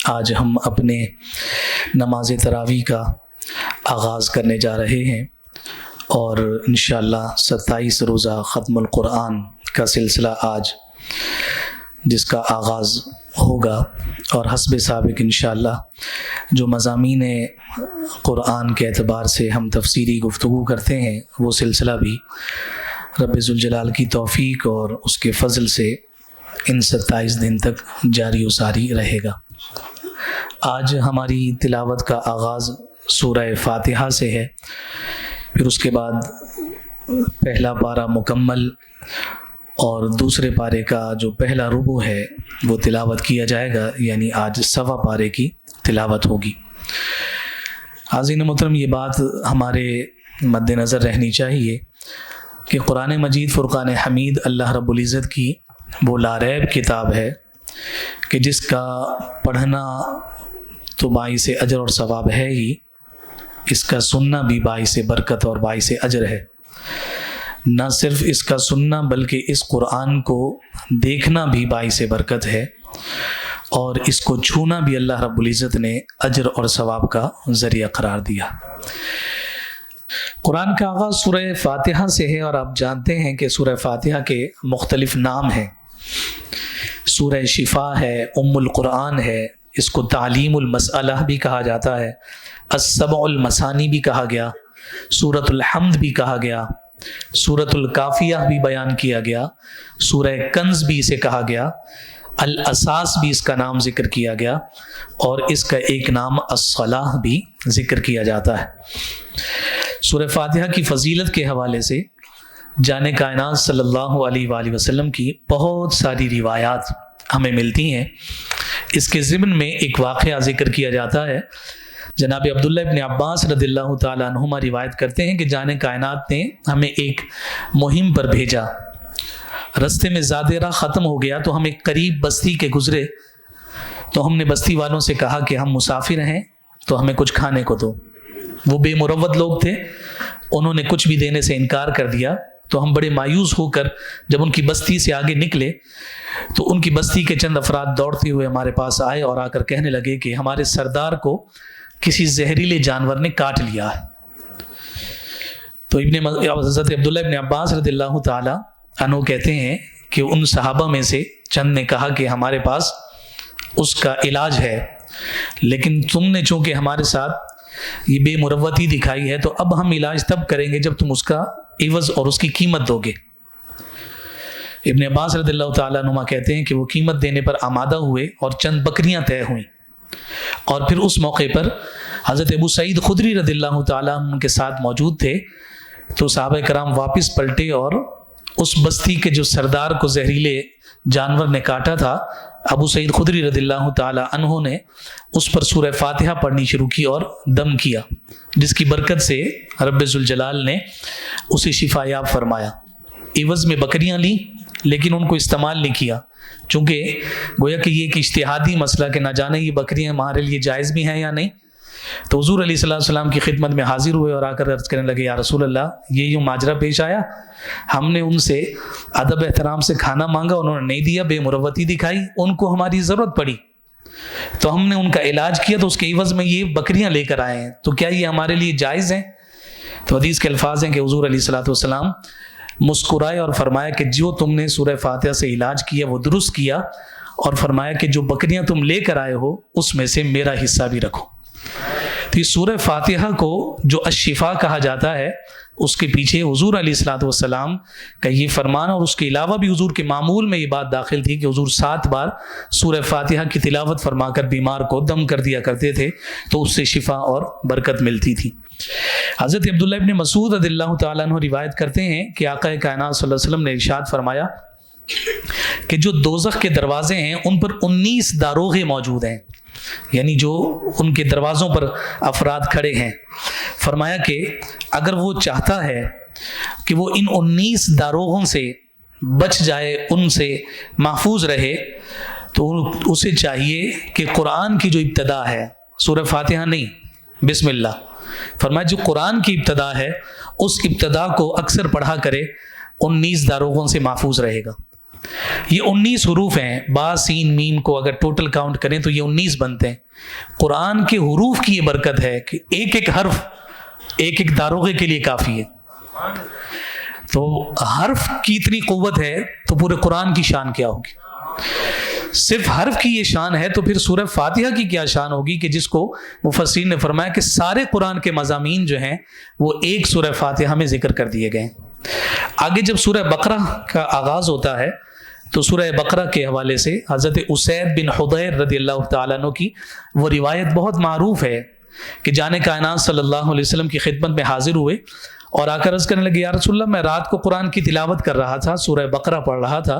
آج ہم اپنے نماز تراویح کا آغاز کرنے جا رہے ہیں اور انشاءاللہ 27 روزہ ختم القرآن کا سلسلہ آج جس کا آغاز ہوگا، اور حسب سابق انشاءاللہ جو مضامین قرآن کے اعتبار سے ہم تفسیری گفتگو کرتے ہیں وہ سلسلہ بھی رب ذوالجلال کی توفیق اور اس کے فضل سے ان 27 دن تک جاری و ساری رہے گا۔ آج ہماری تلاوت کا آغاز سورہ فاتحہ سے ہے، پھر اس کے بعد پہلا پارہ مکمل اور دوسرے پارے کا جو پہلا ربع ہے وہ تلاوت کیا جائے گا، یعنی آج سوا پارے کی تلاوت ہوگی۔ حاضرین محترم، یہ بات ہمارے مد نظر رہنی چاہیے کہ قرآن مجید فرقان حمید اللہ رب العزت کی وہ لاریب کتاب ہے کہ جس کا پڑھنا تو باعث اجر اور ثواب ہے ہی، اس کا سننا بھی باعث برکت اور باعث اجر ہے۔ نہ صرف اس کا سننا بلکہ اس قرآن کو دیکھنا بھی باعث برکت ہے، اور اس کو چھونا بھی اللہ رب العزت نے اجر اور ثواب کا ذریعہ قرار دیا۔ قرآن کا آغاز سورہ فاتحہ سے ہے، اور آپ جانتے ہیں کہ سورہ فاتحہ کے مختلف نام ہیں۔ سورہ شفا ہے، ام القرآن ہے، اس کو تعلیم المسئلہ بھی کہا جاتا ہے، السبع المثانی بھی کہا گیا، سورۃ الحمد بھی کہا گیا، سورۃ الکافیہ بھی بیان کیا گیا، سورہ کنز بھی اسے کہا گیا، الاساس بھی اس کا نام ذکر کیا گیا، اور اس کا ایک نام الصلاح بھی ذکر کیا جاتا ہے۔ سورہ فاتحہ کی فضیلت کے حوالے سے جان کائنات صلی اللہ علیہ وآلہ وسلم کی بہت ساری روایات ہمیں ملتی ہیں۔ اس کے ضمن میں ایک واقعہ ذکر کیا جاتا ہے۔ جناب عبداللہ ابن عباس رضی اللہ تعالیٰ عنہما روایت کرتے ہیں کہ جان کائنات نے ہمیں ایک مہم پر بھیجا۔ رستے میں زیادہ راہ ختم ہو گیا تو ہم ایک قریب بستی کے گزرے، تو ہم نے بستی والوں سے کہا کہ ہم مسافر ہیں تو ہمیں کچھ کھانے کو دو۔ وہ بے مروت لوگ تھے، انہوں نے کچھ بھی دینے سے انکار کر دیا۔ تو ہم بڑے مایوس ہو کر جب ان کی بستی سے آگے نکلے تو ان کی بستی کے چند افراد دوڑتے ہوئے ہمارے پاس آئے اور آ کر کہنے لگے کہ ہمارے سردار کو کسی زہریلے جانور نے کاٹ لیا ہے۔ تو حضرت عبداللہ ابن عباس رضی اللہ تعالی عنہ کہتے ہیں کہ ان صحابہ میں سے چند نے کہا کہ ہمارے پاس اس کا علاج ہے، لیکن تم نے چونکہ ہمارے ساتھ یہ بے مروتی دکھائی ہے تو اب ہم علاج تب کریں گے جب تم اس کا عوض اور اس کی قیمت دو گے۔ ابن عباس رضی اللہ تعالیٰ عنہ کہتے ہیں کہ وہ قیمت دینے پر آمادہ ہوئے اور چند بکریاں طے ہوئیں، اور پھر اس موقع پر حضرت ابو سعید خدری رضی اللہ تعالیٰ عنہ کے ساتھ موجود تھے۔ تو صحابہ کرام واپس پلٹے اور اس بستی کے جو سردار کو زہریلے جانور نے کاٹا تھا، ابو سعید خدری رضی اللہ تعالیٰ عنہ نے اس پر سورہ فاتحہ پڑھنی شروع کی اور دم کیا، جس کی برکت سے رب ذوالجلال نے اسے شفا یاب فرمایا۔ عوض میں بکریاں لیں لیکن ان کو استعمال نہیں کیا، چونکہ گویا کہ یہ ایک اجتہادی مسئلہ کہ نہ جانے یہ بکریاں ہمارے لیے جائز بھی ہیں یا نہیں۔ تو حضور علیہ السلام کی خدمت میں حاضر ہوئے اور آ کر عرض کرنے لگے، یا رسول اللہ یہ یوں ماجرا پیش آیا، ہم نے ان سے ادب احترام سے کھانا مانگا، انہوں نے نہیں دیا، بے مروتی دکھائی، ان کو ہماری ضرورت پڑی تو ہم نے ان کا علاج کیا، تو اس کے عوض میں یہ بکریاں لے کر آئے ہیں، تو کیا یہ ہمارے لیے جائز ہیں؟ تو حدیث کے الفاظ ہیں کہ حضور علیہ السلام مسکرائے اور فرمایا کہ جو تم نے سورہ فاتحہ سے علاج کیا وہ درست کیا، اور فرمایا کہ جو بکریاں تم لے کر آئے ہو اس میں سے میرا حصہ بھی رکھو۔ تو یہ سورہ فاتحہ کو جو الشفا کہا جاتا ہے، اس کے پیچھے حضور علیہ السلام کا یہ فرمان، اور اس کے علاوہ بھی حضور کے معمول میں یہ بات داخل تھی کہ حضور 7 بار سورہ فاتحہ کی تلاوت فرما کر بیمار کو دم کر دیا کرتے تھے، تو اس سے شفا اور برکت ملتی تھی۔ حضرت عبداللہ ابن مسعود رضی اللہ تعالیٰ عنہ روایت کرتے ہیں کہ آقا کائنات صلی اللہ علیہ وسلم نے ارشاد فرمایا کہ جو دوزخ کے دروازے ہیں ان پر 19 داروغے موجود ہیں، یعنی جو ان کے دروازوں پر افراد کھڑے ہیں۔ فرمایا کہ اگر وہ چاہتا ہے کہ وہ ان 19 داروغوں سے بچ جائے، ان سے محفوظ رہے، تو اسے چاہیے کہ قرآن کی جو ابتدا ہے، سورہ فاتحہ نہیں، بسم اللہ، فرمایا جو قرآن کی ابتدا ہے اس ابتدا کو اکثر پڑھا کرے، 19 داروغوں سے محفوظ رہے گا۔ یہ 19 حروف ہیں، با سین میم کو اگر ٹوٹل کاؤنٹ کریں تو یہ 19 بنتے ہیں۔ قرآن کے حروف کی یہ برکت ہے کہ ایک ایک حرف ایک ایک داروغے کے لیے کافی ہے۔ تو حرف کی اتنی قوت ہے تو پورے قرآن کی شان کیا ہوگی؟ صرف حرف کی یہ شان ہے تو پھر سورہ فاتحہ کی کیا شان ہوگی کہ جس کو مفسرین نے فرمایا کہ سارے قرآن کے مضامین جو ہیں وہ ایک سورہ فاتحہ میں ذکر کر دیے گئے ہیں۔ آگے جب سورہ بقرہ کا آغاز ہوتا ہے تو سورہ بقرہ کے حوالے سے حضرت اسید بن حضیر رضی اللہ تعالیٰ عنہ کی وہ روایت بہت معروف ہے کہ جان کائنات صلی اللہ علیہ وسلم کی خدمت میں حاضر ہوئے اور آ کر عرض کرنے لگے، یا رسول اللہ میں رات کو قرآن کی تلاوت کر رہا تھا، سورہ بقرہ پڑھ رہا تھا،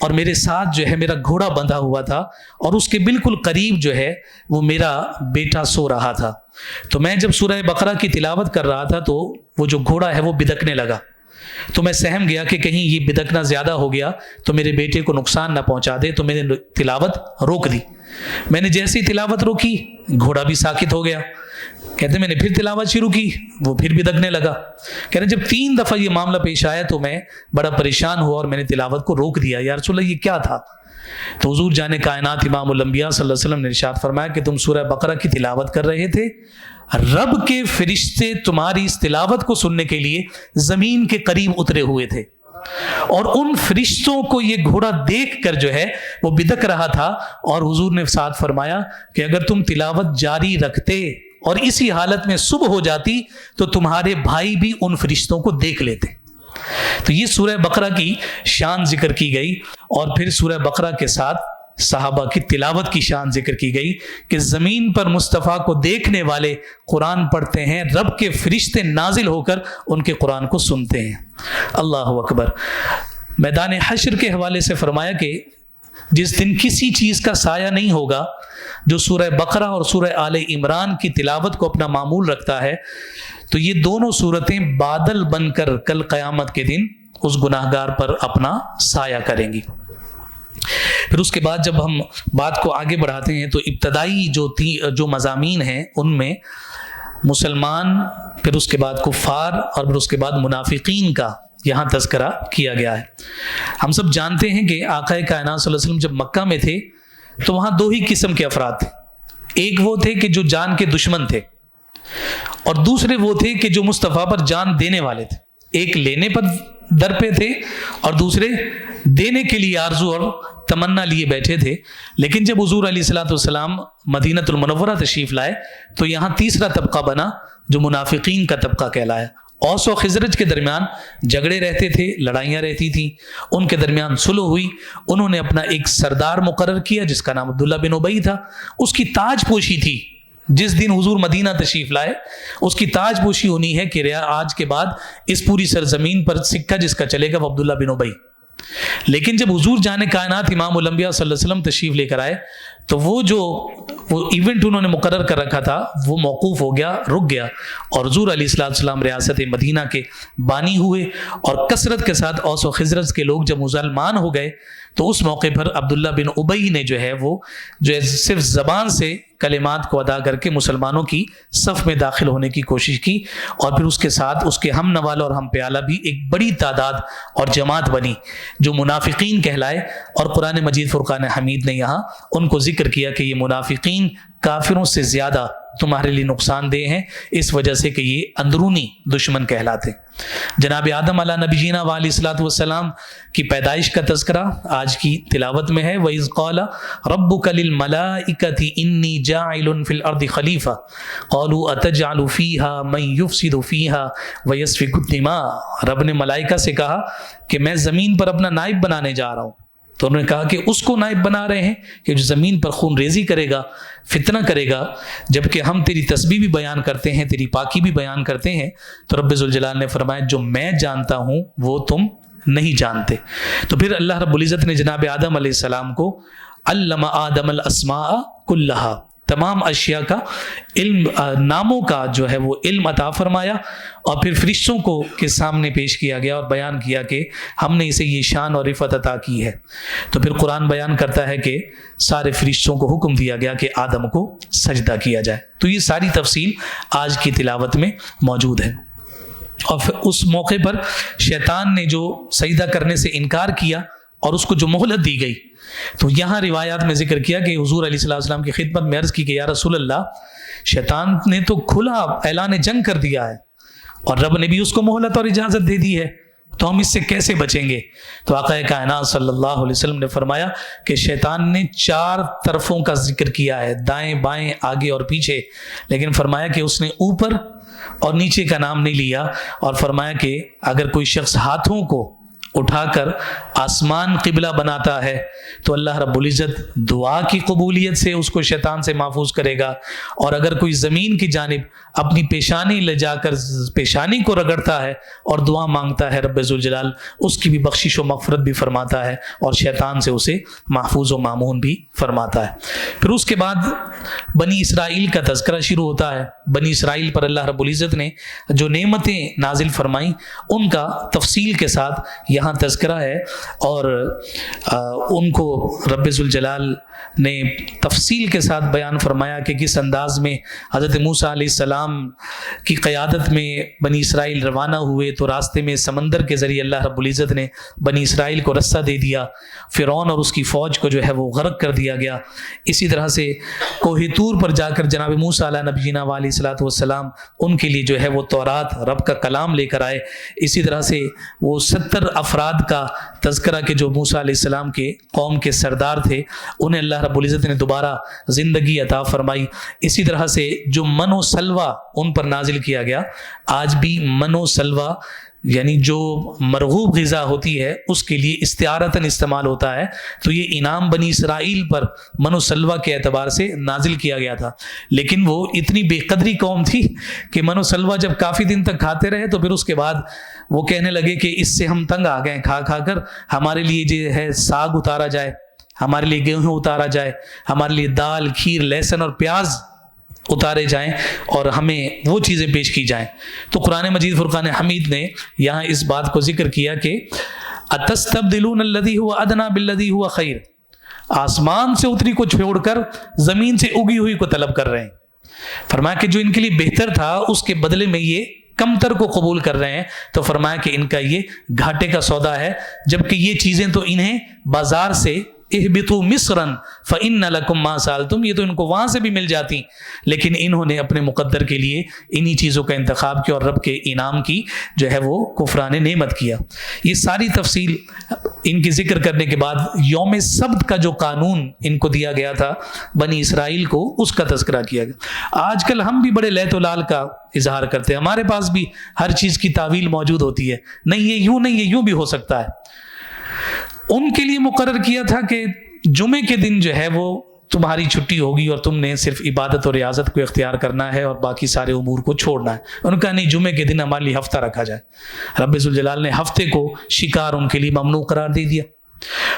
اور میرے ساتھ جو ہے میرا گھوڑا بندھا ہوا تھا اور اس کے بالکل قریب جو ہے وہ میرا بیٹا سو رہا تھا۔ تو میں جب سورہ بقرہ کی تلاوت کر رہا تھا تو وہ جو گھوڑا ہے وہ بدکنے لگا، تو میں سہم گیا کہ کہیں یہ بدکنا زیادہ ہو گیا تو میرے بیٹے کو نقصان نہ پہنچا دے، تو میں نے تلاوت روک دی۔ میں نے جیسی تلاوت روکی گھوڑا بھی ساکت ہو گیا۔ کہتے میں نے پھر تلاوت شروع کی، وہ پھر بدکنے لگا۔ کہتے جب 3 دفعہ یہ معاملہ پیش آیا تو میں بڑا پریشان ہوا اور میں نے تلاوت کو روک دیا۔ یا رسول اللہ یہ کیا تھا؟ تو حضور جان کائنات امام الانبیاء صلی اللہ علیہ وسلم نے ارشاد فرمایا کہ تم سورہ بقرہ کی تلاوت کر رہے تھے، رب کے فرشتے تمہاری اس تلاوت کو سننے کے لیے زمین کے قریب اترے ہوئے تھے، اور ان فرشتوں کو یہ گھوڑا دیکھ کر جو ہے وہ بدک رہا تھا، اور حضور نے ساتھ فرمایا کہ اگر تم تلاوت جاری رکھتے اور اسی حالت میں صبح ہو جاتی تو تمہارے بھائی بھی ان فرشتوں کو دیکھ لیتے۔ تو یہ سورہ بقرہ کی شان ذکر کی گئی، اور پھر سورہ بقرہ کے ساتھ صحابہ کی تلاوت کی شان ذکر کی گئی کہ زمین پر مصطفیٰ کو دیکھنے والے قرآن پڑھتے ہیں، رب کے فرشتے نازل ہو کر ان کے قرآن کو سنتے ہیں۔ اللہ اکبر۔ میدان حشر کے حوالے سے فرمایا کہ جس دن کسی چیز کا سایہ نہیں ہوگا، جو سورہ بقرہ اور سورہ آل عمران کی تلاوت کو اپنا معمول رکھتا ہے، تو یہ دونوں سورتیں بادل بن کر کل قیامت کے دن اس گناہگار پر اپنا سایہ کریں گی۔ پھر اس کے بعد جب ہم بات کو آگے بڑھاتے ہیں تو ابتدائی جو مضامین ہیں ان میں مسلمان، پھر اس کے بعد کفار، اور پھر اس کے بعد منافقین کا یہاں تذکرہ کیا گیا ہے۔ ہم سب جانتے ہیں کہ آقا کائنات صلی اللہ علیہ وسلم جب مکہ میں تھے تو وہاں 2 ہی قسم کے افراد تھے۔ ایک وہ تھے کہ جو جان کے دشمن تھے، اور دوسرے وہ تھے کہ جو مصطفیٰ پر جان دینے والے تھے۔ ایک لینے پر در پہ تھے اور دوسرے دینے کے لیے آرزو اور تمنا لیے بیٹھے تھے۔ لیکن جب حضور علیہ الصلوۃ والسلام مدینۃ المنورہ تشریف لائے تو یہاں تیسرا طبقہ بنا جو منافقین کا طبقہ کہلایا۔ اوس و خزرج کے درمیان جھگڑے رہتے تھے، لڑائیاں رہتی تھیں، ان کے درمیان صلح ہوئی۔ انہوں نے اپنا ایک سردار مقرر کیا جس کا نام عبداللہ بن ابی تھا۔ اس کی تاج پوشی تھی، جس دن حضور مدینہ تشریف لائے اس کی تاج پوشی ہونی ہے کہ آج کے بعد اس پوری سرزمین پر سکہ جس کا چلے گا وہ عبداللہ بن ابی۔ لیکن جب حضور جان کائنات امام الانبیاء صلی اللہ علیہ وسلم تشریف لے کر آئے تو وہ ایونٹ انہوں نے مقرر کر رکھا تھا وہ موقوف ہو گیا، رک گیا، اور حضور علیہ السلام ریاست مدینہ کے بانی ہوئے، اور کثرت کے ساتھ اوس و خزرج کے لوگ جب مسلمان ہو گئے تو اس موقع پر عبداللہ بن ابی نے جو ہے صرف زبان سے کلمات کو ادا کر کے مسلمانوں کی صف میں داخل ہونے کی کوشش کی، اور پھر اس کے ساتھ اس کے ہم نوالہ اور ہم پیالہ بھی ایک بڑی تعداد اور جماعت بنی جو منافقین کہلائے۔ اور قرآن مجید فرقان حمید نے یہاں ان کو ذکر کیا کہ یہ منافقین کافروں سے زیادہ تمہارے لیے نقصان دہ ہیں، اس وجہ سے کہ یہ اندرونی دشمن کہلاتے۔ جناب آدم علیہ نبی جینا علیہ الصلوۃ والسلام کی پیدائش کا تذکرہ آج کی تلاوت میں ہے۔ وَإِذْ قَالَ رَبُّكَ لِلْمَلَائِكَةِ إِنِّي جَاعِلٌ فِي الْأَرْضِ خَلِيفَةً قَالُوا أَتَجْعَلُ فِيهَا مَن يُفْسِدُ فِيهَا وَيَسْفِكُ الدِّمَاءَ۔ رب نے ملائکہ سے کہا کہ میں زمین پر اپنا نائب بنانے جا رہا ہوں، تو انہوں نے کہا کہ اس کو نائب بنا رہے ہیں کہ جو زمین پر خون ریزی کرے گا، فتنہ کرے گا، جبکہ ہم تیری تسبیح بھی بیان کرتے ہیں، تیری پاکی بھی بیان کرتے ہیں۔ تو رب ذوالجلال نے فرمایا جو میں جانتا ہوں وہ تم نہیں جانتے۔ تو پھر اللہ رب العزت نے جناب آدم علیہ السلام کو علم آدم الاسماء کلہا، تمام اشیاء کا علم، ناموں کا جو ہے وہ علم عطا فرمایا، اور پھر فرشتوں کو کے سامنے پیش کیا گیا اور بیان کیا کہ ہم نے اسے یہ شان اور رفعت عطا کی ہے۔ تو پھر قرآن بیان کرتا ہے کہ سارے فرشتوں کو حکم دیا گیا کہ آدم کو سجدہ کیا جائے۔ تو یہ ساری تفصیل آج کی تلاوت میں موجود ہے۔ اور پھر اس موقع پر شیطان نے جو سجدہ کرنے سے انکار کیا اور اس کو جو مہلت دی گئی. تو یہاں روایات میں ذکر کیا کہ حضور علیہ الصلوۃ والسلام کی خدمت میں عرض کی کہ یا رسول اللہ، شیطان نے تو کھلا اعلان جنگ کر دیا ہے اور رب نے بھی اس کو مہلت اور اجازت دے دی ہے، تو ہم اس سے کیسے بچیں گے؟ تو آقا کائنات صلی اللہ علیہ وسلم نے فرمایا کہ شیطان نے 4 طرفوں کا ذکر کیا ہے، دائیں بائیں آگے اور پیچھے، لیکن فرمایا کہ اس نے اوپر اور نیچے کا نام نہیں لیا، اور فرمایا کہ اگر کوئی شخص ہاتھوں کو اٹھا کر آسمان قبلہ بناتا ہے تو اللہ رب العزت دعا کی قبولیت سے اس کو شیطان سے محفوظ کرے گا، اور اگر کوئی زمین کی جانب اپنی پیشانی لے جا کر پیشانی کو رگڑتا ہے اور دعا مانگتا ہے، رب ذوالجلال اس کی بھی بخشش و مغفرت بھی فرماتا ہے اور شیطان سے اسے محفوظ و مامون بھی فرماتا ہے. پھر اس کے بعد بنی اسرائیل کا تذکرہ شروع ہوتا ہے. بنی اسرائیل پر اللہ رب العزت نے جو نعمتیں نازل فرمائیں ان کا تفصیل کے ساتھ یہاں تذکرہ ہے، اور ان کو رب ذوالجلال نے تفصیل کے ساتھ بیان فرمایا کہ کس انداز میں حضرت موسیٰ علیہ السلام کی قیادت میں بنی اسرائیل روانہ ہوئے تو راستے میں سمندر کے ذریعے اللہ رب العزت نے بنی اسرائیل کو رستہ دے دیا، فرعون اور اس کی فوج کو جو ہے وہ غرق کر دیا گیا. اسی طرح سے کوہ طور پر جا کر جناب موسیٰ علیہ نبینا علیہ الصلوۃ والسلام ان کے لیے جو ہے وہ تورات رب کا کلام لے کر آئے. اسی طرح سے وہ 70 افراد کا تذکرہ کہ جو موسیٰ علیہ السلام کے قوم کے سردار تھے انہیں اللہ رب العزت نے دوبارہ زندگی عطا فرمائی. اسی طرح سے جو من و سلوہ ان پر نازل کیا گیا، آج بھی من و سلوہ یعنی جو مرغوب غذا ہوتی ہے اس کے لیے استعارتاً استعمال ہوتا ہے، تو یہ انعام بنی اسرائیل پر من و سلوہ کے اعتبار سے نازل کیا گیا تھا. لیکن وہ اتنی بے قدری قوم تھی کہ من و سلوہ جب کافی دن تک کھاتے رہے تو پھر اس کے بعد وہ کہنے لگے کہ اس سے ہم تنگ آ گئے کھا کھا کر، ہمارے لیے جو ہے ساگ اتارا جائے، ہمارے لیے گیہوں اتارا جائے، ہمارے لیے دال کھیر لہسن اور پیاز اتارے جائیں اور ہمیں وہ چیزیں پیش کی جائیں. تو قرآن مجید فرقان حمید نے یہاں اس بات کو ذکر کیا کہ اتستبدلون الذی هو ادنی بالذی هو خیر، آسمان سے اتری کو چھوڑ کر زمین سے اگی ہوئی کو طلب کر رہے ہیں. فرمایا کہ جو ان کے لیے بہتر تھا اس کے بدلے میں یہ کمتر کو قبول کر رہے ہیں. تو فرمایا کہ ان کا یہ گھاٹے کا سودا ہے، جبکہ یہ چیزیں تو انہیں بازار سے اہبطوا مصرا فإن لكم ما سألتم، یہ تو ان کو وہاں سے بھی مل جاتی، لیکن انہوں نے اپنے مقدر کے لیے انہی چیزوں کا انتخاب کیا اور رب کے انعام کی جو ہے وہ کفران نعمت کیا. یہ ساری تفصیل ان کی ذکر کرنے کے بعد یوم سبت کا جو قانون ان کو دیا گیا تھا بنی اسرائیل کو، اس کا تذکرہ کیا گیا. آج کل ہم بھی بڑے لیت و لال کا اظہار کرتے ہیں، ہمارے پاس بھی ہر چیز کی تعویل موجود ہوتی ہے، نہیں یہ یوں نہیں، یہ یوں بھی ہو سکتا ہے. ان کے لیے مقرر کیا تھا کہ جمعے کے دن جو ہے وہ تمہاری چھٹی ہوگی اور تم نے صرف عبادت اور ریاضت کو اختیار کرنا ہے اور باقی سارے امور کو چھوڑنا ہے. ان کا نہیں، جمعے کے دن ہمارے لیے ہفتہ رکھا جائے. رب ذوالجلال نے ہفتے کو شکار ان کے لیے ممنوع قرار دے دیا.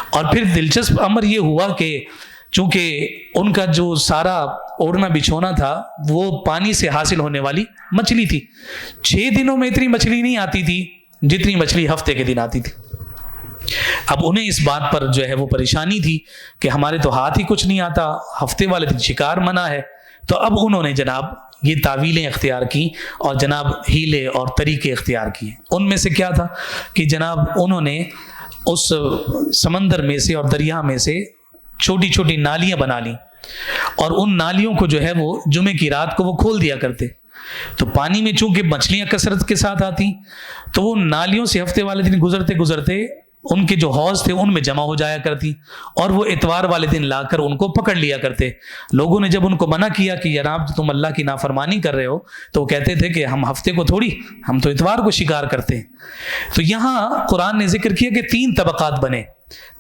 اور پھر دلچسپ امر یہ ہوا کہ چونکہ ان کا جو سارا اوڑھنا بچھونا تھا وہ پانی سے حاصل ہونے والی مچھلی تھی. 6 دنوں میں اتنی مچھلی نہیں آتی تھی جتنی مچھلی ہفتے کے دن آتی تھی. اب انہیں اس بات پر جو ہے وہ پریشانی تھی کہ ہمارے تو ہاتھ ہی کچھ نہیں آتا، ہفتے والے دن شکار منع ہے. تو اب انہوں نے جناب یہ تعویلیں اختیار کی اور جناب ہیلے اور طریقے اختیار کیے. ان میں سے کیا تھا کہ جناب انہوں نے اس سمندر میں سے اور دریا میں سے چھوٹی چھوٹی نالیاں بنا لیں اور ان نالیوں کو جو ہے وہ جمعے کی رات کو وہ کھول دیا کرتے. تو پانی میں چونکہ مچھلیاں کثرت کے ساتھ آتی تو وہ نالیوں سے ہفتے والے دن گزرتے گزرتے ان کے جو حوض تھے ان میں جمع ہو جایا کرتی اور وہ اتوار والے دن لا کر ان کو پکڑ لیا کرتے. لوگوں نے جب ان کو منع کیا کہ جناب تم اللہ کی نافرمانی کر رہے ہو، تو وہ کہتے تھے کہ ہم ہفتے کو تھوڑی، ہم تو اتوار کو شکار کرتے ہیں. تو یہاں قرآن نے ذکر کیا کہ 3 طبقات بنے.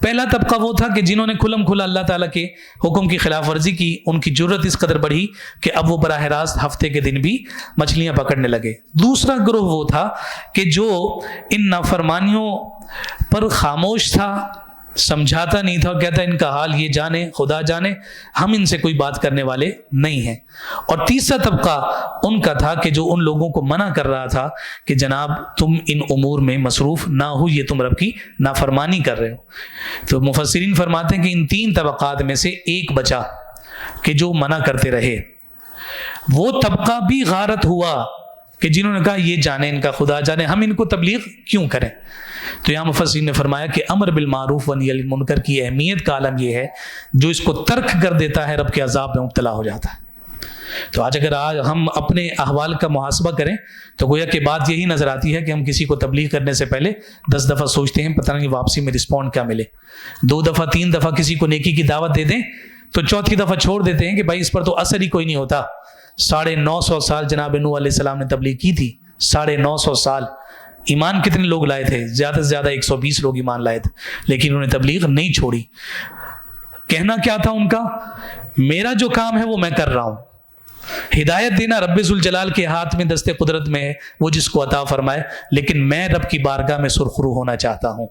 پہلا طبقہ وہ تھا کہ جنہوں نے کھلم کھلا اللہ تعالیٰ کے حکم کی خلاف ورزی کی، ان کی جرت اس قدر بڑھی کہ اب وہ براہ راست ہفتے کے دن بھی مچھلیاں پکڑنے لگے. دوسرا گروہ وہ تھا کہ جو ان نافرمانیوں پر خاموش تھا، سمجھاتا نہیں تھا، کہتا ان کا حال یہ جانے خدا جانے، ہم ان سے کوئی بات کرنے والے نہیں ہیں. اور تیسرا طبقہ ان کا تھا کہ جو ان لوگوں کو منع کر رہا تھا کہ جناب تم ان امور میں مصروف نہ ہو، یہ تم رب کی نافرمانی کر رہے ہو. تو مفسرین فرماتے ہیں کہ ان 3 طبقات میں سے ایک بچا کہ جو منع کرتے رہے. وہ طبقہ بھی غارت ہوا کہ جنہوں نے کہا یہ جانے ان کا خدا جانے، ہم ان کو تبلیغ کیوں کریں؟ تو یہاں مفسرین نے فرمایا کہ امر بالمعروف و نہی عن المنکر کی اہمیت کا عالم یہ ہے جو اس کو ترک کر دیتا ہے رب کے عذاب میں مبتلا ہو جاتا ہے۔ تو آج اگر ہم اپنے احوال کا محاسبہ کریں تو گویا کہ بات یہی نظر آتی ہے کہ ہم کسی کو تبلیغ کرنے سے پہلے 10 دفعہ سوچتے ہیں پتہ نہیں واپسی میں رسپونڈ کیا ملے، 2 دفعہ 3 دفعہ کسی کو نیکی کی دعوت دے دیں تو چوتھی دفعہ چھوڑ دیتے ہیں کہ بھائی اس پر تو اثر ہی کوئی نہیں ہوتا۔ 950 سال جناب نوح علیہ السلام نے تبلیغ کی تھی، 950 سال، ایمان کتنے لوگ لائے تھے؟ زیادہ سے زیادہ 120 لوگ ایمان لائے تھے، لیکن انہوں نے تبلیغ نہیں چھوڑی۔ کہنا کیا تھا ان کا؟ میرا جو کام ہے وہ میں کر رہا ہوں، ہدایت دینا رب ذوالجلال کے ہاتھ میں دست قدرت میں ہے، وہ جس کو عطا فرمائے، لیکن میں رب کی بارگاہ میں سرخرو ہونا چاہتا ہوں۔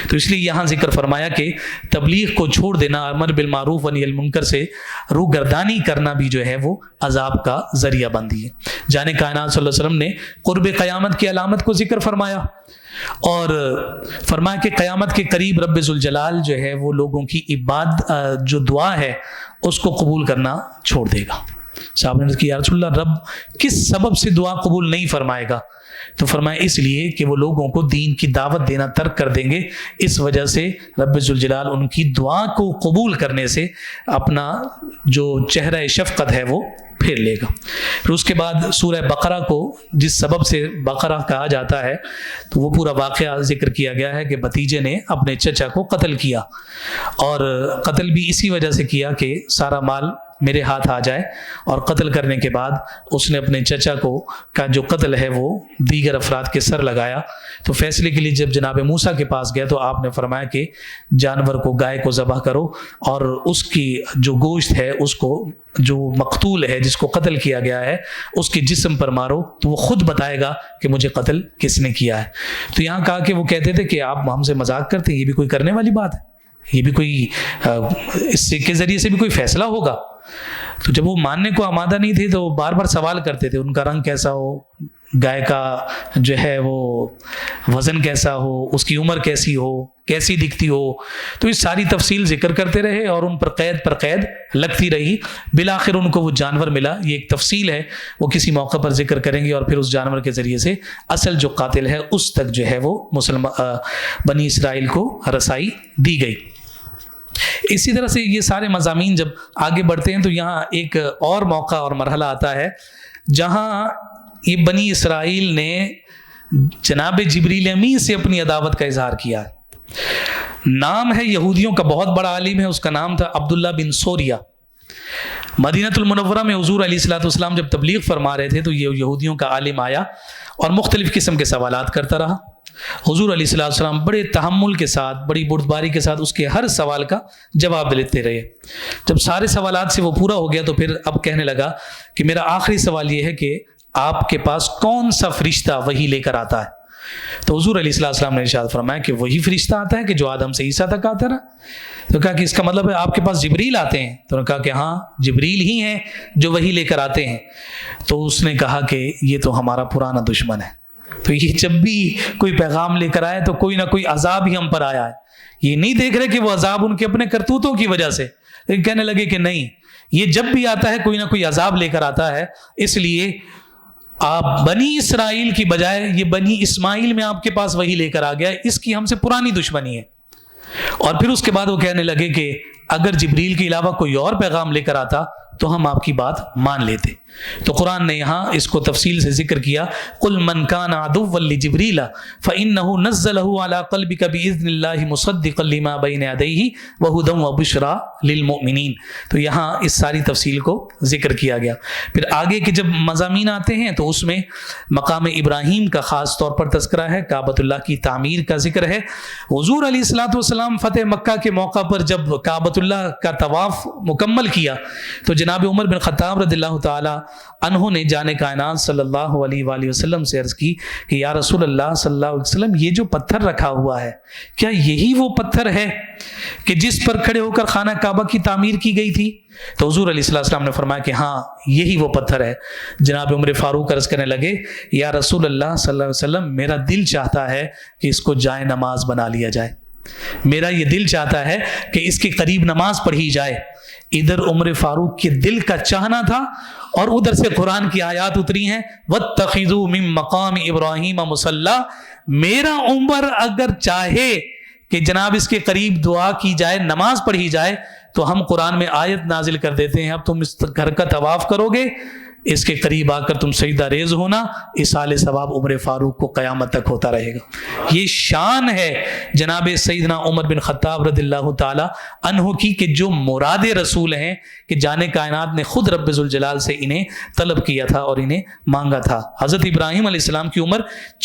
تو اس لیے یہاں ذکر فرمایا کہ تبلیغ کو چھوڑ دینا، امر بالمعروف و نہی عن المنکر سے روگردانی کرنا بھی جو ہے وہ عذاب کا ذریعہ بندی ہے۔ جانے کائنات صلی اللہ علیہ وسلم نے قرب قیامت کی علامت کو ذکر فرمایا اور فرمایا کہ قیامت کے قریب رب ذوالجلال جو ہے وہ لوگوں کی عبادت جو دعا ہے اس کو قبول کرنا چھوڑ دے گا۔ صاحب نے کہا یا رسول اللہ رب کس سبب سے دعا قبول نہیں فرمائے گا؟ تو فرمایا اس لیے کہ وہ لوگوں کو دین کی دعوت دینا ترک کر دیں گے، اس وجہ سے رب ذوالجلال ان کی دعا کو قبول کرنے سے اپنا جو چہرہ شفقت ہے وہ پھیر لے گا۔ پھر اس کے بعد سورہ بقرہ کو جس سبب سے بقرہ کہا جاتا ہے تو وہ پورا واقعہ ذکر کیا گیا ہے کہ بھتیجے نے اپنے چچا کو قتل کیا، اور قتل بھی اسی وجہ سے کیا کہ سارا مال میرے ہاتھ آ جائے، اور قتل کرنے کے بعد اس نے اپنے چچا کو کا جو قتل ہے وہ دیگر افراد کے سر لگایا۔ تو فیصلے کے لیے جب جناب موسیٰ کے پاس گیا تو آپ نے فرمایا کہ جانور کو، گائے کو ذبح کرو اور اس کی جو گوشت ہے اس کو، جو مقتول ہے جس کو قتل کیا گیا ہے اس کے جسم پر مارو تو وہ خود بتائے گا کہ مجھے قتل کس نے کیا ہے۔ تو یہاں کہا کہ وہ کہتے تھے کہ آپ ہم سے مذاق کرتے ہیں، یہ بھی کوئی کرنے والی بات ہے؟ یہ بھی کوئی اس کے ذریعے سے بھی کوئی فیصلہ ہوگا؟ تو جب وہ ماننے کو آمادہ نہیں تھے تو وہ بار بار سوال کرتے تھے، ان کا رنگ کیسا ہو، گائے کا جو ہے وہ وزن کیسا ہو، اس کی عمر کیسی ہو، کیسی دکھتی ہو، تو یہ ساری تفصیل ذکر کرتے رہے اور ان پر قید لگتی رہی۔ بالآخر ان کو وہ جانور ملا، یہ ایک تفصیل ہے، وہ کسی موقع پر ذکر کریں گے، اور پھر اس جانور کے ذریعے سے اصل جو قاتل ہے اس تک جو ہے وہ بنی اسرائیل کو رسائی دی گئی۔ اسی طرح سے یہ سارے مضامین جب آگے بڑھتے ہیں تو یہاں ایک اور موقع اور مرحلہ آتا ہے جہاں یہ بنی اسرائیل نے جناب جبریل امین سے اپنی عداوت کا اظہار کیا۔ نام ہے یہودیوں کا بہت بڑا عالم ہے، اس کا نام تھا عبداللہ بن سوریہ۔ مدینہ المنورہ میں حضور علیہ الصلوۃ والسلام جب تبلیغ فرما رہے تھے تو یہ یہودیوں کا عالم آیا اور مختلف قسم کے سوالات کرتا رہا۔ حضور علیہ الصلوۃ والسلام بڑے تحمل کے ساتھ، بڑی بردباری کے ساتھ اس کے ہر سوال کا جواب دیتے رہے۔ جب سارے سوالات سے وہ پورا ہو گیا تو پھر اب کہنے لگا کہ میرا آخری سوال یہ ہے کہ آپ کے پاس کون سا فرشتہ وحی لے کر آتا ہے؟ تو حضور علیہ الصلوۃ والسلام نے ارشاد فرمایا کہ وہی فرشتہ آتا ہے کہ جو آدم سے عیسیٰ تک آتا رہا۔ تو کہا کہ اس کا مطلب ہے آپ کے پاس جبریل آتے ہیں؟ تو نے کہا کہ ہاں جبریل ہی ہیں جو وحی لے کر آتے ہیں۔ تو اس نے کہا کہ یہ تو ہمارا پرانا دشمن ہے، تو یہ جب بھی کوئی پیغام لے کر آئے تو کوئی نہ کوئی عذاب ہی ہم پر آیا ہے۔ یہ نہیں دیکھ رہے کہ وہ عذاب ان کے اپنے کرتوتوں کی وجہ سے، لیکن کہنے لگے کہ نہیں، یہ جب بھی آتا ہے کوئی نہ کوئی عذاب لے کر آتا ہے، اس لیے آپ بنی اسرائیل کی بجائے یہ بنی اسماعیل میں آپ کے پاس وہی لے کر آ گیا، اس کی ہم سے پرانی دشمنی ہے۔ اور پھر اس کے بعد وہ کہنے لگے کہ اگر جبریل کے علاوہ کوئی اور پیغام لے کر آتا تو ہم آپ کی بات مان لیتے۔ تو قرآن نے یہاں اس کو تفصیل سے ذکر کیا، قل من کان عدوا لجبریل فانہ نزلہ علی قلبک باذن اللہ مصدقا لما بین یدیہ وہدی وبشری للمؤمنین۔ تو یہاں اس ساری تفصیل کو ذکر کیا گیا۔ پھر آگے کے جب مضامین آتے ہیں تو اس میں مقام ابراہیم کا خاص طور پر تذکرہ ہے، کعبۃ اللہ کی تعمیر کا ذکر ہے۔ حضور علیہ الصلوۃ والسلام فتح مکہ کے موقع پر جب کعبۃ اللہ کا طواف مکمل کیا تو جناب عمر بن خطاب رضی اللہ تعالی عنہ نے جانے کائنات صلی اللہ علیہ وآلہ وسلم سے عرض کی کہ یا رسول اللہ صلی اللہ علیہ وسلم، یہ جو پتھر رکھا ہوا ہے کیا یہی وہ پتھر ہے کہ جس پر کھڑے ہو کر خانہ کعبہ کی تعمیر کی گئی تھی؟ تو حضور علیہ السلام نے فرمایا کہ ہاں یہی وہ پتھر ہے۔ جناب عمر فاروق عرض کرنے لگے یا رسول اللہ صلی اللہ علیہ وسلم، میرا دل چاہتا ہے کہ اس کو جائے نماز بنا لیا جائے، میرا یہ دل چاہتا ہے کہ اس کے قریب نماز پڑھی جائے، ادھر عمر فاروق کے دل کا چاہنا تھا اور ادھر سے قرآن کی آیات اتری ہیں وَاتَّخِذُوا مِن مَقَامِ إِبْرَاهِيمَ مُصَلَّى۔ میرا عمر اگر چاہے کہ جناب اس کے قریب دعا کی جائے، نماز پڑھی جائے، تو ہم قرآن میں آیت نازل کر دیتے ہیں اب تم اس گھر کا طواف کرو گے، اس کے قریب آ کر تم سجدہ ریز ہونا، اصال ثواب عمر فاروق کو قیامت تک ہوتا رہے گا۔ یہ شان ہے جناب سیدنا عمر بن خطاب رضی اللہ تعالی عنہ کی کہ جو مراد رسول ہیں کہ جان کائنات نے خود رب ذوالجلال سے انہیں طلب کیا تھا اور انہیں مانگا تھا۔ حضرت ابراہیم علیہ السلام کی عمر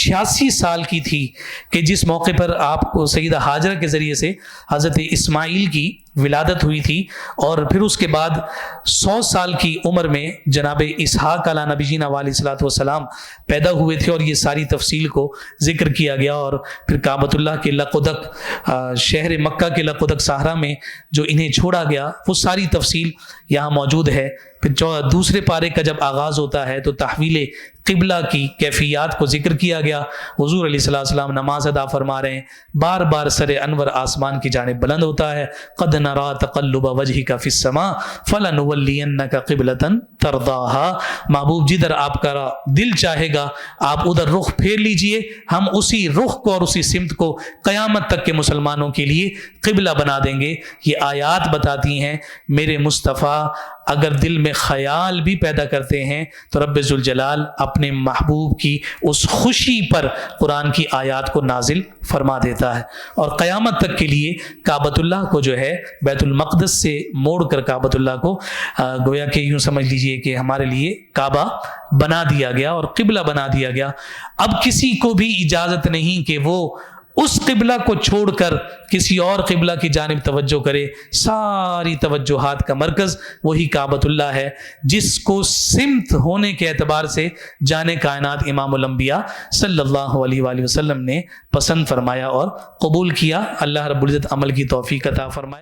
86 سال کی تھی کہ جس موقع پر آپ کو سیدہ ہاجرہ کے ذریعے سے حضرت اسماعیل کی ولادت ہوئی تھی، اور پھر اس کے بعد 100 سال کی عمر میں جناب اسحاق علیہ نبی جینا علیہ الصلوۃ والسلام پیدا ہوئے تھے، اور یہ ساری تفصیل کو ذکر کیا گیا۔ اور پھر کعبۃ اللہ کے لقدق شہر مکہ کے لقدق صحرا میں جو انہیں چھوڑا گیا وہ ساری تفصیل یہاں موجود ہے۔ پھر دوسرے پارے کا جب آغاز ہوتا ہے تو تحویل قبلہ کی کیفیات کو ذکر کیا گیا۔ حضور علیہ السلام نماز ادا فرما رہے ہیں، بار بار سر انور آسمان کی جانب بلند ہوتا ہے، قد نرا تقلب وجهک فی السماء فلنولینک قبلۃ ترضاها۔ محبوب جدھر آپ کا دل چاہے گا آپ ادھر رخ پھیر لیجئے، ہم اسی رخ کو اور اسی سمت کو قیامت تک کے مسلمانوں کے لیے قبلہ بنا دیں گے۔ یہ آیات بتاتی ہیں میرے مصطفیٰ اگر دل میں خیال بھی پیدا کرتے ہیں تو رب ذوالجلال اپنے محبوب کی اس خوشی پر قرآن کی آیات کو نازل فرما دیتا ہے، اور قیامت تک کے لیے کعبۃ اللہ کو جو ہے بیت المقدس سے موڑ کر کعبۃ اللہ کو گویا کہ یوں سمجھ لیجئے کہ ہمارے لیے کعبہ بنا دیا گیا اور قبلہ بنا دیا گیا۔ اب کسی کو بھی اجازت نہیں کہ وہ اس قبلہ کو چھوڑ کر کسی اور قبلہ کی جانب توجہ کرے۔ ساری توجہات کا مرکز وہی کعبۃ اللہ ہے، جس کو سمت ہونے کے اعتبار سے جانے کائنات امام الانبیاء صلی اللہ علیہ وآلہ وسلم نے پسند فرمایا اور قبول کیا۔ اللہ رب العزت عمل کی توفیق عطا فرمائے۔